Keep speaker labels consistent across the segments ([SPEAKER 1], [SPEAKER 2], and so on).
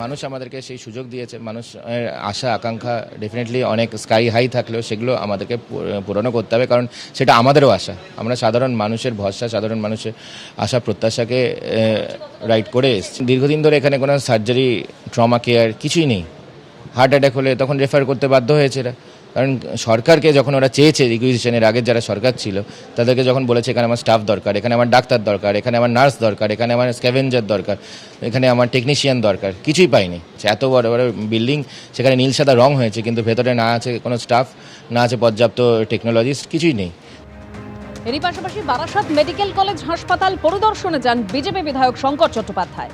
[SPEAKER 1] মানুষ আমাদেরকে সেই সুযোগ দিয়েছে। মানুষের আশা আকাঙ্ক্ষা ডেফিনেটলি অনেক স্কাই হাই থাকলেও সেগুলো আমাদেরকে পূরণও করতে হবে, কারণ সেটা আমাদেরও আশা। আমরা সাধারণ মানুষের ভরসা, সাধারণ মানুষের আশা প্রত্যাশাকে রাইট করে এসেছি। দীর্ঘদিন ধরে এখানে কোনো সার্জারি, ট্রমা কেয়ার কিছুই নেই। হার্ট অ্যাটাক হলে তখন রেফার করতে বাধ্য হয়েছে এরা, কারণ সরকারকে যখন ওরা চেয়েছে, রিকুইজিশনের আগের যারা সরকার ছিল তাদেরকে যখন বলেছে এখানে আমার স্টাফ দরকার, এখানে আমার ডাক্তার দরকার, এখানে আমার নার্স দরকার, এখানে আমার স্ক্যাভেঞ্জার দরকার, এখানে আমার টেকনিশিয়ান দরকার, কিছুই পাইনি। এত বড় বড় বিল্ডিং, সেখানে নীল সাদা রং হয়েছে, কিন্তু ভেতরে না আছে কোনো স্টাফ, না আছে পর্যাপ্ত টেকনোলজিস্ট, কিছুই নেই।
[SPEAKER 2] এরই পাশাপাশি বারাসাত মেডিকেল কলেজ হাসপাতাল পরিদর্শনে যান বিজেপি বিধায়ক শঙ্কর চট্টোপাধ্যায়।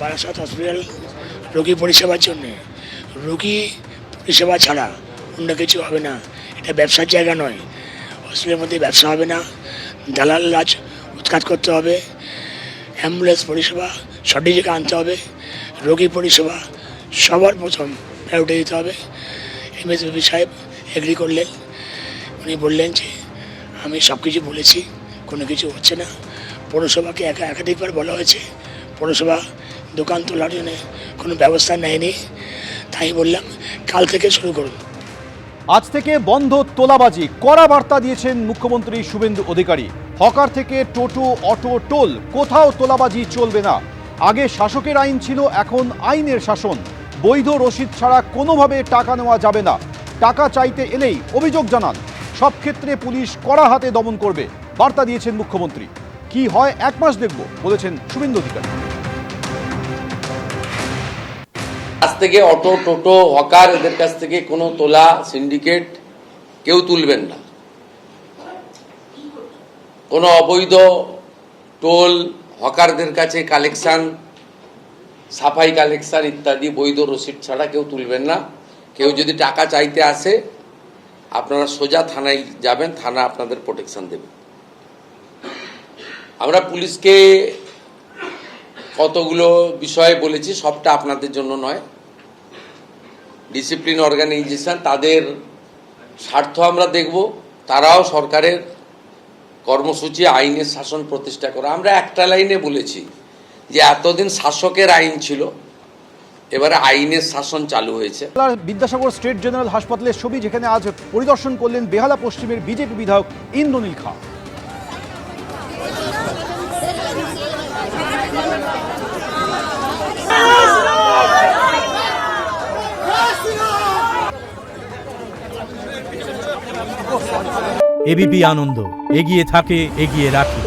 [SPEAKER 3] বারাসাত হসপিটাল রোগী পরিষেবার জন্য, রোগী পরিষেবা ছাড়া অন্য কিছু হবে না। এটা ব্যবসার জায়গা নয়। হসপিটালের মধ্যে ব্যবসা হবে না, দালাল রাজ উৎখাত করতে হবে। অ্যাম্বুলেন্স পরিষেবা সঠিক জায়গায় আনতে হবে। রোগী পরিষেবা সবার প্রথম প্রায়োরিটি দিতে হবে। এমএসপি সাহেব এগ্রি করলেন। উনি বললেন যে আমি সব কিছু বলেছি, কোনো কিছু হচ্ছে না। পৌরসভাকে একাধিকবার বলা হয়েছে, পৌরসভা দোকান তোলার জন্য কোনো ব্যবস্থা নেয়নি। তাই বললাম কাল থেকে শুরু করুন।
[SPEAKER 4] আজ থেকে বন্ধ তোলাবাজি, কড়া বার্তা দিয়েছেন মুখ্যমন্ত্রী শুভেন্দু অধিকারী। হকার থেকে টোটো, অটো, টোল, কোথাও তোলাবাজি চলবে না। আগে শাসকের আইন ছিল, এখন আইনের শাসন। বৈধ রসিদ ছাড়া কোনোভাবে টাকা নেওয়া যাবে না। টাকা চাইতে এলেই অভিযোগ জানান। সব ক্ষেত্রে পুলিশ কড়া হাতে দমন করবে, বার্তা দিয়েছেন মুখ্যমন্ত্রী। কি হয় 1 মাস দেখব বলেছেন শুভেন্দু অধিকারী।
[SPEAKER 5] আজ থেকে অটো, টোটো, হকার এদের কাছ থেকে কোনো তোলা, সিন্ডিকেট কেউ তুলবেন না। কোনো অবৈধ টোল, হকারদের কাছে কালেকশন, সাফাই কালেকশন ইত্যাদি বৈধ রসিদ ছাড়া কেউ তুলবেন না। কেউ যদি টাকা চাইতে আসে, আপনারা সোজা থানায় যাবেন, থানা আপনাদের প্রোটেকশন দেবে। আমরা পুলিশকে কতগুলো বিষয়ে বলেছি, সবটা আপনাদের জন্য নয়। ডিসিপ্লিন অর্গানাইজেশন, তাদের স্বার্থ আমরা দেখব। তারাও সরকারের কর্মসূচি আইনের শাসন প্রতিষ্ঠা করা। আমরা একটা লাইনে বলেছি যে এতদিন শাসকের আইন ছিল, এবারে আইনের শাসন চালু হয়েছে।
[SPEAKER 4] বিদ্যাসাগর স্টেট জেনারেল হাসপাতালের ছবি, যেখানে আজ পরিদর্শন করলেন বেহালা পশ্চিমের বিজেপি বিধায়ক ইন্দ্রনীল খাঁ।
[SPEAKER 6] এবিপি আনন্দ, এগিয়ে থাকে, এগিয়ে রাখে।